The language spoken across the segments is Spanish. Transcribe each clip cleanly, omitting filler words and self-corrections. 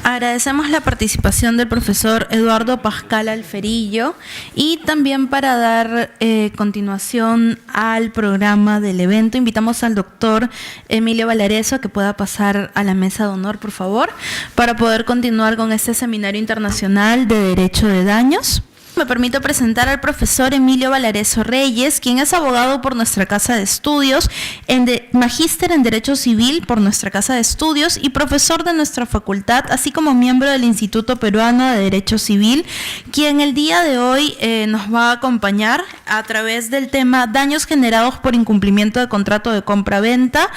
Agradecemos la participación del profesor Eduardo Pascal Alferillo y también para dar continuación al programa del evento invitamos al doctor Emilio Valareso a que pueda pasar a la mesa de honor, por favor, para poder continuar con este seminario internacional de Derecho de Daños. Me permito presentar al profesor Emilio Valareso Reyes, quien es abogado por nuestra Casa de Estudios, magíster en Derecho Civil por nuestra Casa de Estudios y profesor de nuestra facultad, así como miembro del Instituto Peruano de Derecho Civil, quien el día de hoy nos va a acompañar a través del tema daños generados por incumplimiento de contrato de compra-venta,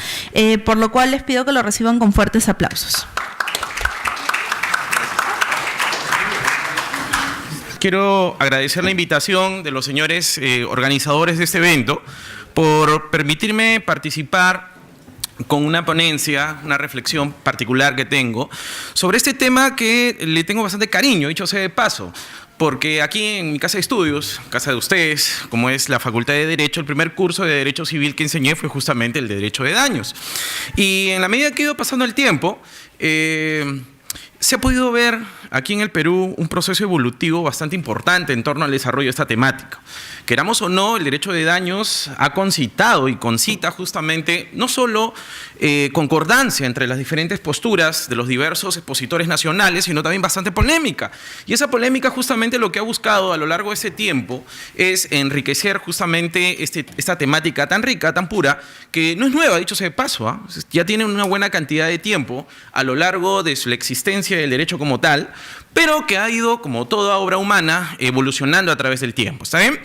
por lo cual les pido que lo reciban con fuertes aplausos. Quiero agradecer la invitación de los señores organizadores de este evento por permitirme participar con una ponencia, una reflexión particular que tengo sobre este tema que le tengo bastante cariño, dicho sea de paso, porque aquí en mi casa de estudios, casa de ustedes, como es la Facultad de Derecho, el primer curso de Derecho Civil que enseñé fue justamente el de Derecho de Daños. Y en la medida que ha ido pasando el tiempo, se ha podido ver aquí en el Perú un proceso evolutivo bastante importante en torno al desarrollo de esta temática. Queramos o no, el derecho de daños ha concitado y concita justamente no solo concordancia entre las diferentes posturas de los diversos expositores nacionales, sino también bastante polémica. Y esa polémica justamente lo que ha buscado a lo largo de ese tiempo es enriquecer justamente esta temática tan rica, tan pura, que no es nueva, dicho sea de paso, ¿eh? Ya tiene una buena cantidad de tiempo a lo largo de la existencia del derecho como tal, pero que ha ido, como toda obra humana, evolucionando a través del tiempo, ¿está bien?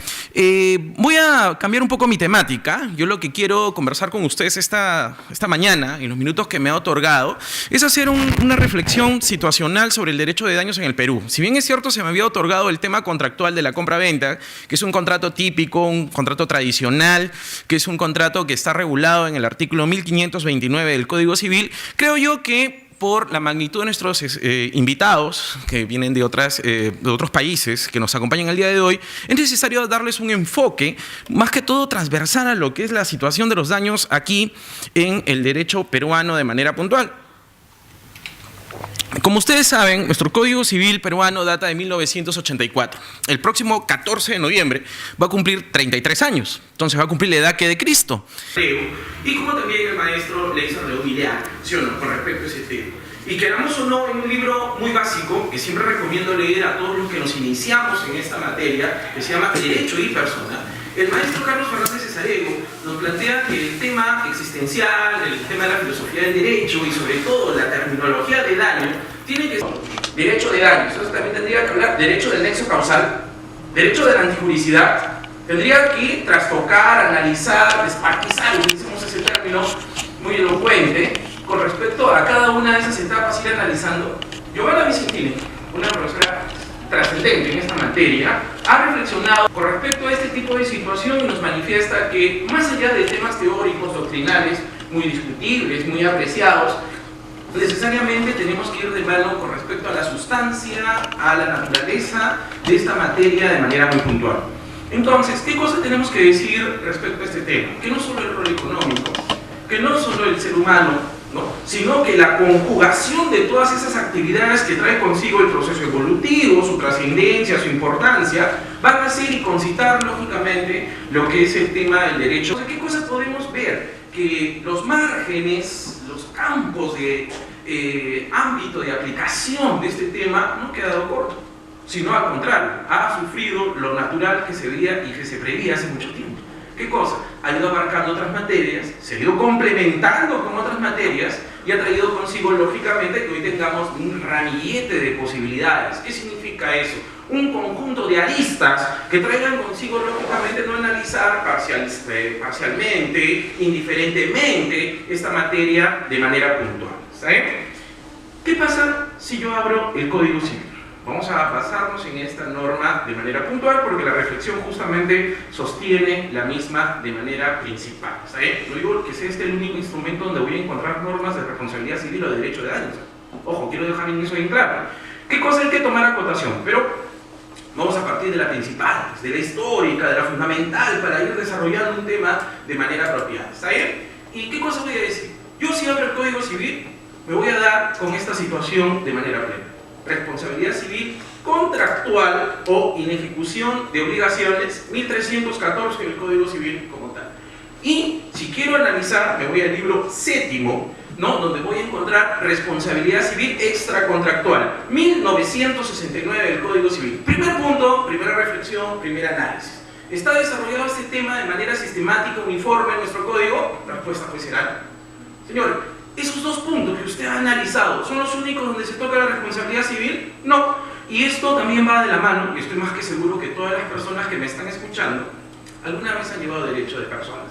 Voy a cambiar un poco mi temática. Yo lo que quiero conversar con ustedes esta mañana, en los minutos que me ha otorgado, es hacer una reflexión situacional sobre el derecho de daños en el Perú. Si bien es cierto, se me había otorgado el tema contractual de la compra-venta, que es un contrato típico, un contrato tradicional, que es un contrato que está regulado en el artículo 1529 del Código Civil, creo yo que por la magnitud de nuestros invitados que vienen de otros países que nos acompañan el día de hoy, es necesario darles un enfoque más que todo transversal a lo que es la situación de los daños aquí en el derecho peruano de manera puntual. Como ustedes saben, nuestro Código Civil peruano data de 1984. El próximo 14 de noviembre va a cumplir 33 años. Entonces va a cumplir la edad que de Cristo. Y como también el maestro le hizo reunir, ¿sí o no?, con respecto a ese tema. Y queramos o no, en un libro muy básico, que siempre recomiendo leer a todos los que nos iniciamos en esta materia, que se llama Derecho y Persona, el maestro Carlos Fernández Cesarego nos plantea que el tema existencial, el tema de la filosofía del derecho y sobre todo la terminología de daño, tiene que ser derecho de daño. Entonces también tendría que hablar derecho del nexo causal, derecho de la antijuricidad, tendría que trastocar, analizar, despartizar, utilizamos ese término muy elocuente, con respecto a cada una de esas etapas, ir analizando. Giovanna Vicentini, una profesora trascendente en esta materia, ha reflexionado con respecto a este tipo de situación y nos manifiesta que más allá de temas teóricos, doctrinales, muy discutibles, muy apreciados, necesariamente tenemos que ir de mano con respecto a la sustancia, a la naturaleza de esta materia de manera muy puntual. Entonces, ¿qué cosa tenemos que decir respecto a este tema? Que no solo el rol económico, que no solo el ser humano, ¿no?, sino que la conjugación de todas esas actividades que trae consigo el proceso evolutivo, su trascendencia, su importancia, van a ser y concitar lógicamente lo que es el tema del derecho. Entonces, ¿qué cosas podemos ver? Que los márgenes, los campos de ámbito de aplicación de este tema no han quedado cortos, sino al contrario, ha sufrido lo natural que se veía y que se preveía hace mucho tiempo. ¿Qué cosa? Ha ido abarcando otras materias, se ha ido complementando con otras materias y ha traído consigo, lógicamente, que hoy tengamos un ramillete de posibilidades. ¿Qué significa eso? Un conjunto de aristas que traigan consigo, lógicamente, no analizar parcialmente, indiferentemente, esta materia de manera puntual. ¿Saben? ¿Qué pasa si yo abro el Código Civil? Vamos a basarnos en esta norma de manera puntual porque la reflexión justamente sostiene la misma de manera principal. ¿Saben? No digo que sea este el único instrumento donde voy a encontrar normas de responsabilidad civil o de derecho de daños. Ojo, quiero dejar en eso bien claro. ¿Qué cosa hay que tomar a acotación? Pero vamos a partir de la principal, de la histórica, de la fundamental, para ir desarrollando un tema de manera apropiada. ¿Está bien? ¿Y qué cosa voy a decir? Yo si abro el Código Civil, me voy a dar con esta situación de manera plena. Responsabilidad civil contractual o inejecución de obligaciones, 1314 del Código Civil como tal. Y si quiero analizar, me voy al libro séptimo, ¿no? Donde voy a encontrar responsabilidad civil extracontractual, 1969 del Código Civil. Primer punto, primera reflexión, primer análisis. ¿Está desarrollado este tema de manera sistemática, uniforme en nuestro código? La respuesta puede ser algo. Señores, esos dos puntos que usted ha analizado, ¿son los únicos donde se toca la responsabilidad civil? No. Y esto también va de la mano, y estoy más que seguro que todas las personas que me están escuchando alguna vez han llevado derecho de personas.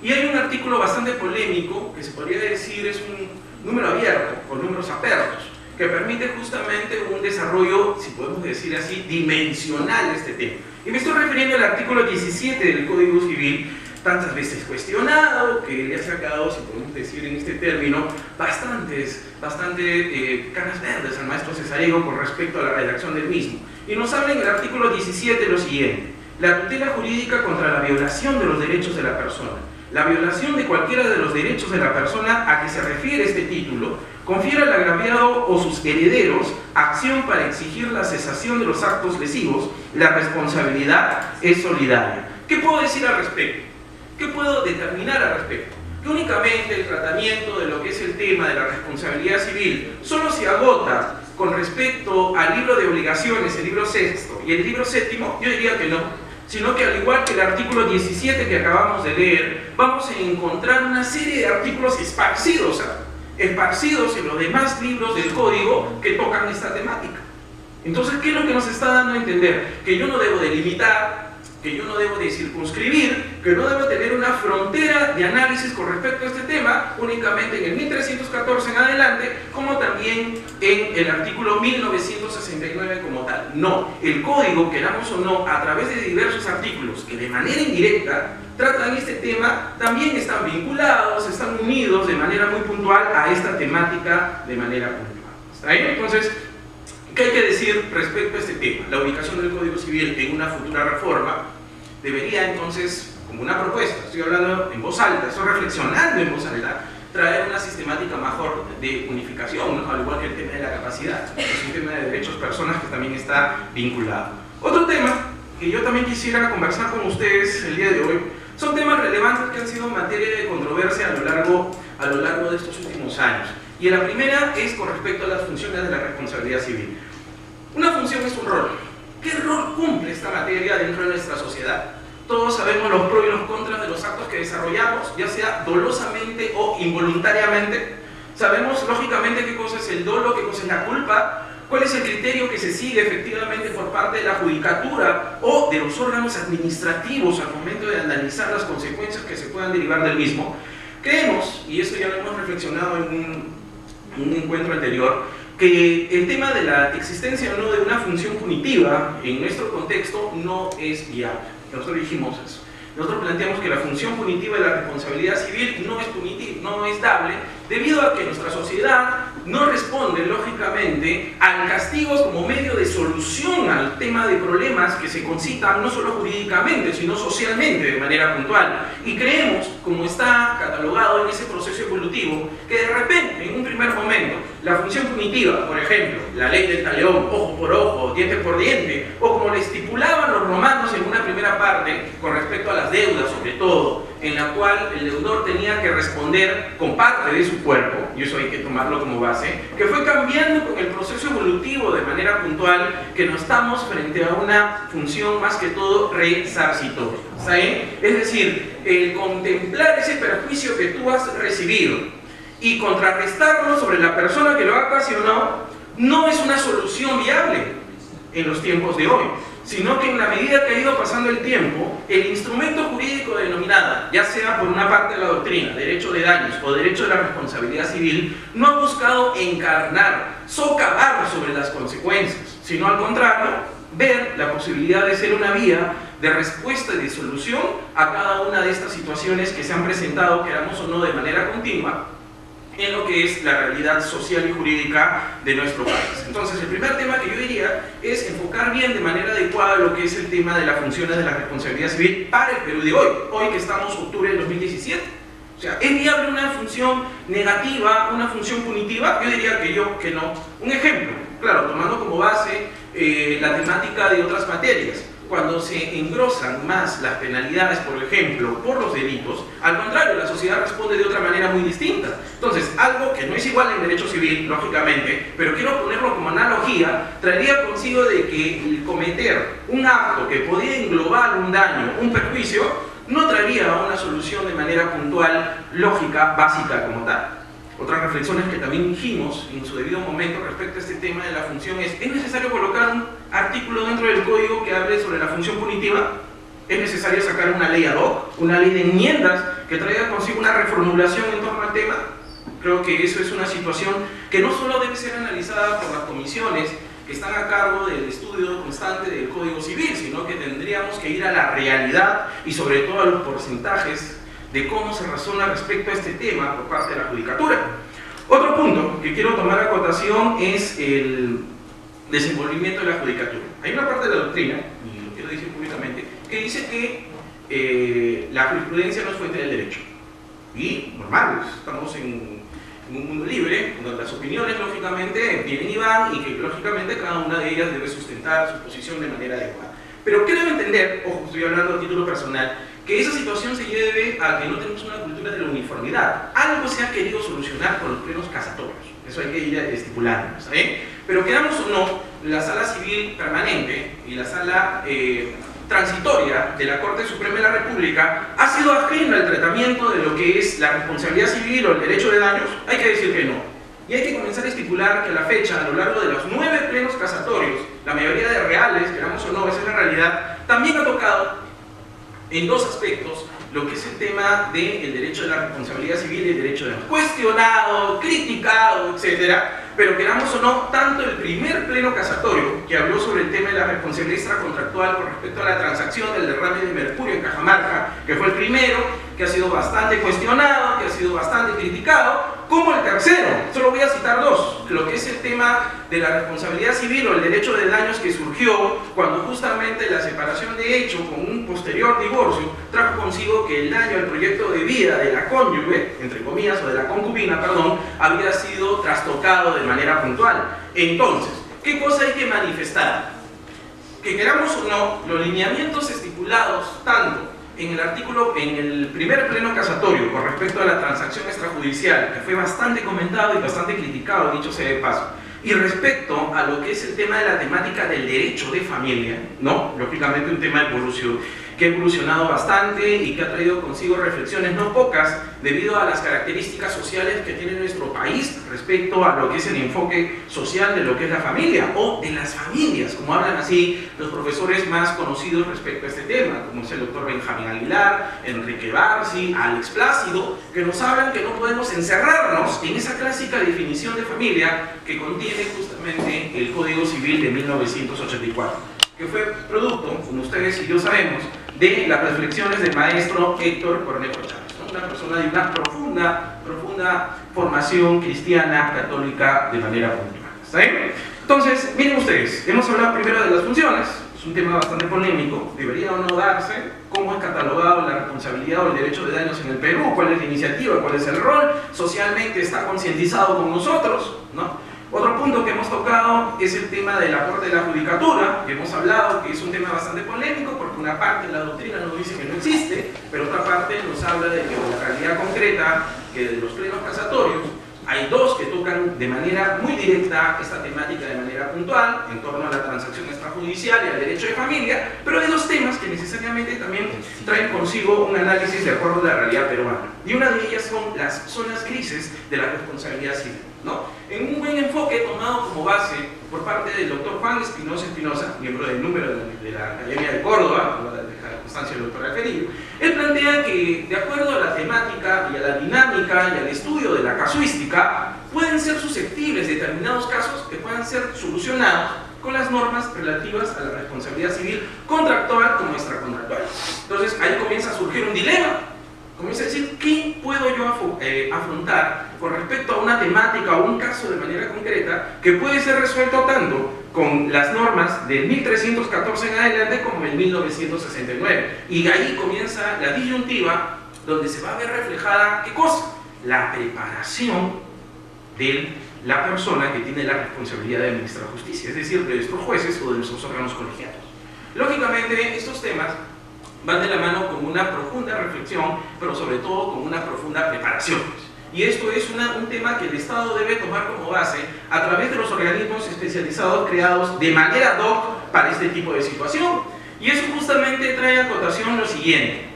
Y hay un artículo bastante polémico, que se podría decir es un número abierto, con números apertos, que permite justamente un desarrollo, si podemos decir así, dimensional de este tema. Y me estoy refiriendo al artículo 17 del Código Civil, tantas veces cuestionado, que le ha sacado, si podemos decir en este término, bastante caras verdes al maestro Cesarego con respecto a la redacción del mismo. Y nos habla en el artículo 17 lo siguiente: la tutela jurídica contra la violación de los derechos de la persona. La violación de cualquiera de los derechos de la persona a que se refiere este título confiere al agraviado o sus herederos acción para exigir la cesación de los actos lesivos. La responsabilidad es solidaria. ¿Qué puedo decir al respecto? ¿Qué puedo determinar al respecto? Que únicamente el tratamiento de lo que es el tema de la responsabilidad civil solo se agota con respecto al libro de obligaciones, el libro sexto y el libro séptimo. Yo diría que no, sino que al igual que el artículo 17 que acabamos de leer, vamos a encontrar una serie de artículos esparcidos en los demás libros del código que tocan esta temática. Entonces, ¿qué es lo que nos está dando a entender? Que yo no debo delimitar, que yo no debo de circunscribir, que no debo tener una frontera de análisis con respecto a este tema, únicamente en el 1314 en adelante, como también en el artículo 1969 como tal. No, el código, queramos o no, a través de diversos artículos que de manera indirecta tratan este tema, también están vinculados, están unidos de manera muy puntual a esta temática de manera puntual. ¿Está bien? Entonces, ¿qué hay que decir respecto a este tema? La ubicación del Código Civil en una futura reforma debería entonces, como una propuesta, estoy hablando en voz alta, estoy reflexionando en voz alta, traer una sistemática mejor de unificación, ¿no? Al igual que el tema de la capacidad, es un tema de derechos personas que también está vinculado. Otro tema que yo también quisiera conversar con ustedes el día de hoy, son temas relevantes que han sido materia de controversia a lo largo de estos últimos años. Y la primera es con respecto a las funciones de la responsabilidad civil. Una función es un rol. ¿Qué rol cumple esta materia dentro de nuestra sociedad? Todos sabemos los pros y los contras de los actos que desarrollamos, ya sea dolosamente o involuntariamente. Sabemos lógicamente qué cosa es el dolo, qué cosa es la culpa, cuál es el criterio que se sigue efectivamente por parte de la judicatura o de los órganos administrativos al momento de analizar las consecuencias que se puedan derivar del mismo. Creemos, y eso ya lo hemos reflexionado en un encuentro anterior, que el tema de la existencia o no de una función punitiva en nuestro contexto no es viable. Nosotros dijimos eso. Nosotros planteamos que la función punitiva de la responsabilidad civil no es punitiva, no es dable, debido a que nuestra sociedad no responde lógicamente al castigo como medio de solución al tema de problemas que se concitan no solo jurídicamente, sino socialmente de manera puntual. Y creemos, como está catalogado en ese proceso evolutivo, que de repente, en un primer momento, la función punitiva, por ejemplo, la ley del talión, ojo por ojo, diente por diente, o como le estipulaban los romanos en una primera parte, con respecto a las deudas sobre todo, en la cual el deudor tenía que responder con parte de su cuerpo, y eso hay que tomarlo como base, que fue cambiando con el proceso evolutivo de manera puntual, que no estamos frente a una función más que todo resarcitoria. ¿Está bien? Es decir, el contemplar ese perjuicio que tú has recibido y contrarrestarlo sobre la persona que lo ha ocasionado no es una solución viable en los tiempos de hoy, sino que en la medida que ha ido pasando el tiempo, el instrumento jurídico denominado, ya sea por una parte de la doctrina, derecho de daños o derecho de la responsabilidad civil, no ha buscado encarnar, socavar sobre las consecuencias, sino al contrario, ver la posibilidad de ser una vía de respuesta y de solución a cada una de estas situaciones que se han presentado, queramos o no, de manera continua, en lo que es la realidad social y jurídica de nuestro país. Entonces, el primer tema que yo diría es enfocar bien de manera adecuada lo que es el tema de las funciones de la responsabilidad civil para el Perú de hoy. Hoy que estamos en octubre del 2017, O sea, ¿es viable una función negativa, una función punitiva? Yo diría que no. Un ejemplo, claro, tomando como base la temática de otras materias. Cuando se engrosan más las penalidades, por ejemplo, por los delitos, al contrario, la sociedad responde de otra manera muy distinta. Entonces, algo que no es igual en derecho civil, lógicamente, pero quiero ponerlo como analogía, traería consigo de que el cometer un acto que podía englobar un daño, un perjuicio, no traería una solución de manera puntual, lógica, básica como tal. Otras reflexiones que también dijimos en su debido momento respecto a este tema de la función ¿es necesario colocar un artículo dentro del código que hable sobre la función punitiva? ¿Es necesario sacar una ley ad hoc, una ley de enmiendas que traiga consigo una reformulación en torno al tema? Creo que eso es una situación que no solo debe ser analizada por las comisiones que están a cargo del estudio constante del Código Civil, sino que tendríamos que ir a la realidad y sobre todo a los porcentajes de cómo se razona respecto a este tema por parte de la judicatura. Otro punto que quiero tomar a cotación es el desenvolvimiento de la judicatura. Hay una parte de la doctrina, y lo quiero decir públicamente, que dice que la jurisprudencia no es fuente del derecho. Y normal, estamos en un mundo libre, donde las opiniones lógicamente vienen y van, y que lógicamente cada una de ellas debe sustentar su posición de manera adecuada. Pero ¿qué debe entender? Ojo, estoy hablando a título personal, que esa situación se debe a que no tenemos una cultura de la uniformidad. Algo se ha querido solucionar con los plenos casatorios, eso hay que ir estipulando, ¿está bien? Pero quedamos o no, la sala civil permanente y la sala transitoria de la Corte Suprema de la República ha sido ajena al tratamiento de lo que es la responsabilidad civil o el derecho de daños. Hay que decir que no. Y hay que comenzar a estipular que a la fecha, a lo largo de los 9 plenos casatorios, la mayoría de reales, queramos o no, esa es la realidad, también ha tocado en dos aspectos lo que es el tema del derecho de la responsabilidad civil y el derecho de daños. Cuestionado, criticado, etcétera, pero queramos o no, tanto el primer pleno casatorio, que habló sobre el tema de la responsabilidad extracontractual con respecto a la transacción del derrame de mercurio en Cajamarca, que fue el primero, que ha sido bastante cuestionado, que ha sido bastante criticado, como el tercero, solo voy a citar dos, lo que es el tema de la responsabilidad civil o el derecho de daños que surgió cuando justamente la separación de hecho con un posterior divorcio trajo consigo que el daño al proyecto de vida de la cónyuge, entre comillas, o de la concubina, perdón, había sido trastocado de manera puntual. Entonces, ¿qué cosa hay que manifestar? Que queramos o no, los lineamientos estipulados tanto en el primer pleno casatorio con respecto a la transacción extrajudicial, que fue bastante comentado y bastante criticado, dicho sea de paso, y respecto a lo que es el tema de la temática del derecho de familia, ¿no? Lógicamente un tema de evolución que ha evolucionado bastante y que ha traído consigo reflexiones no pocas debido a las características sociales que tiene nuestro país respecto a lo que es el enfoque social de lo que es la familia o de las familias, como hablan así los profesores más conocidos respecto a este tema, como es el doctor Benjamín Aguilar, Enrique Barsi, Alex Plácido, que nos hablan que no podemos encerrarnos en esa clásica definición de familia que contiene justamente el Código Civil de 1984, que fue producto, como ustedes y yo sabemos, de las reflexiones del maestro Héctor Cornejo Chávez, ¿no? Una persona de una profunda formación cristiana, católica, de manera puntual. ¿Está bien? Entonces, miren ustedes, hemos hablado primero de las funciones, es un tema bastante polémico, debería o no darse, cómo es catalogado la responsabilidad o el derecho de daños en el Perú, cuál es la iniciativa, cuál es el rol, socialmente está concientizado con nosotros, ¿no? Otro punto que hemos tocado es el tema del aporte de la judicatura, que hemos hablado que es un tema bastante polémico porque una parte de la doctrina nos dice que no existe, pero otra parte nos habla de que la realidad concreta, que de los plenos casatorios, hay dos que tocan de manera muy directa esta temática de manera puntual, en torno a la transacción extrajudicial y al derecho de familia, pero hay dos temas que necesariamente también traen consigo un análisis de acuerdo a la realidad peruana. Y una de ellas son las zonas grises de la responsabilidad civil, ¿no? En un buen enfoque tomado como base por parte del doctor Juan Espinosa, miembro del número de la Academia de Córdoba, de la constancia del doctor Alferillo, él plantea que, de acuerdo a la temática y a la dinámica y al estudio de la casuística, pueden ser susceptibles determinados casos que puedan ser solucionados con las normas relativas a la responsabilidad civil contractual como extracontractual. Entonces ahí comienza a surgir un dilema. Comienza a decir, ¿qué puedo yo afrontar con respecto a una temática o un caso de manera concreta que puede ser resuelto tanto con las normas del 1314 en adelante como en 1969? Y ahí comienza la disyuntiva donde se va a ver reflejada, ¿qué cosa? La preparación de la persona que tiene la responsabilidad de administrar justicia, es decir, de nuestros jueces o de nuestros órganos colegiados. Lógicamente, estos temas van de la mano con una profunda reflexión, pero sobre todo con una profunda preparación. Y esto es un tema que el Estado debe tomar como base a través de los organismos especializados creados de manera ad hoc para este tipo de situación. Y eso justamente trae a cotación lo siguiente,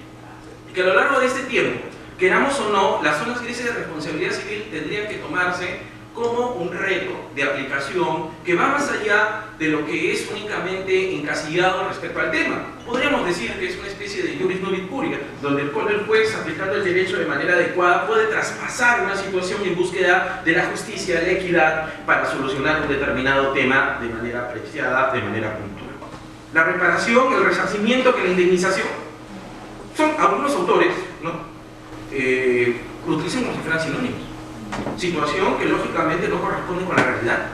que a lo largo de este tiempo, queramos o no, las zonas grises de responsabilidad civil tendrían que tomarse como un reto de aplicación que va más allá de lo que es únicamente encasillado respecto al tema. Podríamos decir que es una especie de juris nubit curia, donde el juez, aplicando el derecho de manera adecuada, puede traspasar una situación en búsqueda de la justicia, la equidad, para solucionar un determinado tema de manera apreciada, de manera puntual. La reparación, el resarcimiento, que la indemnización, son algunos autores, ¿no? Lo utilizan como si fueran sinónimos. Situación que lógicamente no corresponde con la realidad.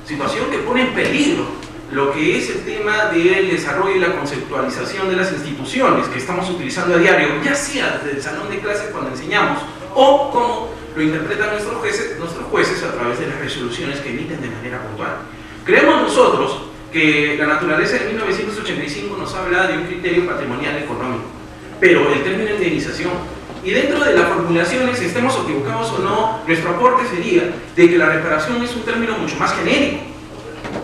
Situación que pone en peligro lo que es el tema del desarrollo y la conceptualización de las instituciones que estamos utilizando a diario, ya sea desde el salón de clases cuando enseñamos, o como lo interpretan nuestros jueces a través de las resoluciones que emiten de manera puntual. Creemos nosotros que la naturaleza de 1985 nos habla de un criterio patrimonial económico, pero el término indemnización, y dentro de las formulaciones, estemos equivocados o no, nuestro aporte sería de que la reparación es un término mucho más genérico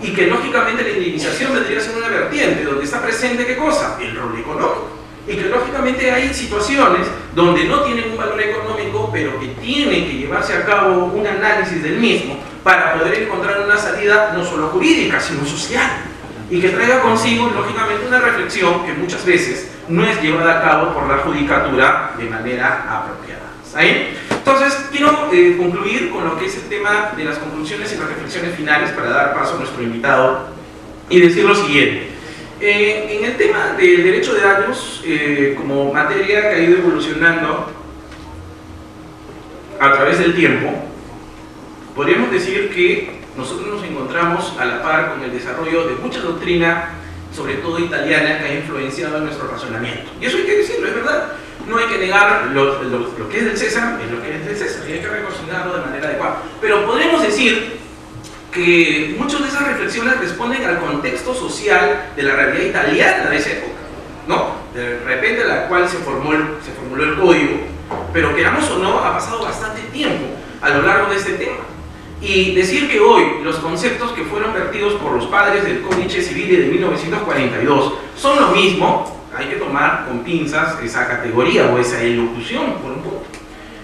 y que lógicamente la indemnización vendría a ser una vertiente donde está presente ¿qué cosa? El rol económico, y que lógicamente hay situaciones donde no tienen un valor económico pero que tiene que llevarse a cabo un análisis del mismo para poder encontrar una salida no solo jurídica sino social, y que traiga consigo lógicamente una reflexión que muchas veces no es llevada a cabo por la judicatura de manera apropiada. ¿Está bien? Entonces, quiero concluir con lo que es el tema de las conclusiones y las reflexiones finales para dar paso a nuestro invitado y decir lo siguiente. En el tema del derecho de daños, como materia que ha ido evolucionando a través del tiempo, podríamos decir que nosotros nos encontramos a la par con el desarrollo de mucha doctrina, sobre todo italiana, que ha influenciado en nuestro razonamiento. Y eso hay que decirlo, es verdad. No hay que negar lo que es del César, es lo que es del César, y hay que reconocerlo de manera adecuada. Pero podemos decir que muchas de esas reflexiones responden al contexto social de la realidad italiana de esa época, ¿no? De repente a la cual se formuló el código, pero queramos o no, ha pasado bastante tiempo a lo largo de este tema. Y decir que hoy los conceptos que fueron vertidos por los padres del Códice Civil de 1942 son lo mismo, hay que tomar con pinzas esa categoría o esa elocución por un punto.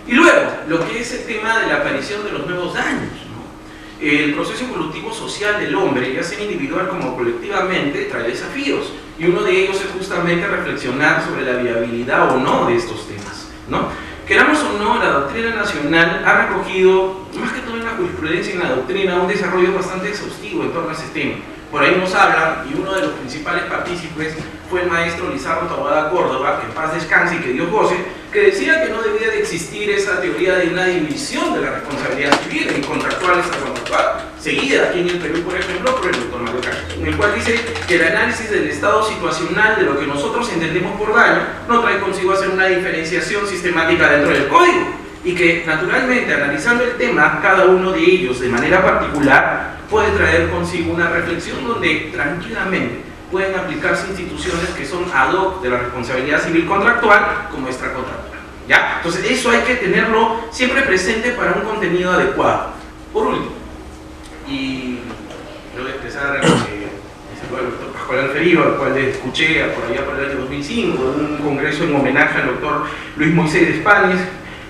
Y luego, lo que es el tema de la aparición de los nuevos daños, ¿no? El proceso evolutivo social del hombre, ya sea individual como colectivamente, trae desafíos, y uno de ellos es justamente reflexionar sobre la viabilidad o no de estos temas, ¿no? Queramos o no, la doctrina nacional ha recogido, más que todo en la jurisprudencia y en la doctrina, un desarrollo bastante exhaustivo en torno a ese tema. Por ahí nos hablan, y uno de los principales partícipes fue el maestro Lizardo Taboada Córdoba, que en paz descanse y que Dios goce, que decía que no debía de existir esa teoría de una división de la responsabilidad civil en contractuales a contractual, seguida aquí en el Perú, por ejemplo, por el doctor Mario Cacho, en el cual dice que el análisis del estado situacional de lo que nosotros entendemos por daño no trae consigo hacer una diferenciación sistemática dentro del código, y que naturalmente analizando el tema, cada uno de ellos de manera particular puede traer consigo una reflexión donde tranquilamente pueden aplicarse instituciones que son ad hoc de la responsabilidad civil contractual como extracontractual, ¿ya? Entonces eso hay que tenerlo siempre presente para un contenido adecuado. Por último, y yo voy a expresar el doctor Pascual Alferillo, al cual le escuché por allá por el año 2005, un congreso en homenaje al doctor Luis Moisés de España,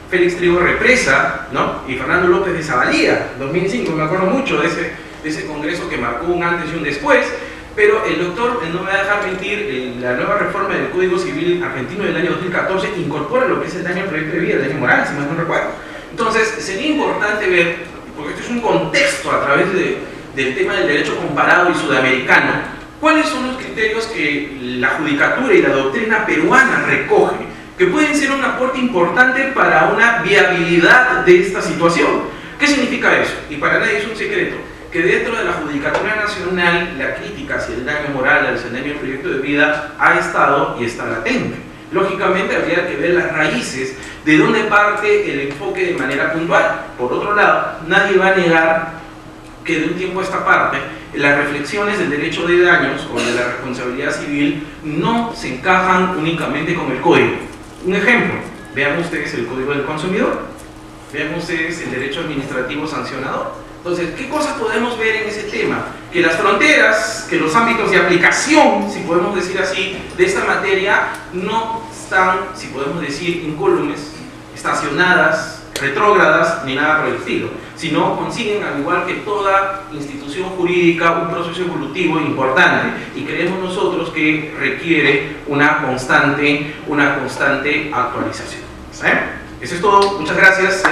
Félix Trigo Represa, ¿no? Y Fernando López de Zavalía, 2005, me acuerdo mucho de ese congreso que marcó un antes y un después. Pero el doctor, no me va a dejar mentir, la nueva reforma del Código Civil argentino del año 2014 incorpora lo que es el daño al proyecto de vida, el daño moral, si mal no recuerdo. Entonces, sería importante ver, porque esto es un contexto a través del tema del derecho comparado y sudamericano, cuáles son los criterios que la judicatura y la doctrina peruana recoge, que pueden ser un aporte importante para una viabilidad de esta situación. ¿Qué significa eso? Y para nadie es un secreto que dentro de la Judicatura Nacional la crítica hacia el daño moral, al daño del proyecto de vida ha estado y está latente. Lógicamente habría que ver las raíces, de dónde parte el enfoque de manera puntual. Por otro lado, nadie va a negar que de un tiempo a esta parte las reflexiones del derecho de daños o de la responsabilidad civil no se encajan únicamente con el código. Un ejemplo, vean ustedes el Código del Consumidor, vean ustedes el derecho administrativo sancionador. Entonces, ¿qué cosas podemos ver en ese tema? Que las fronteras, que los ámbitos de aplicación, si podemos decir así, de esta materia no están, si podemos decir, incólumes, estacionadas, retrógradas, ni nada por el estilo, sino consiguen, al igual que toda institución jurídica, un proceso evolutivo importante, y creemos nosotros que requiere una constante actualización. ¿Sí? Eso es todo, muchas gracias.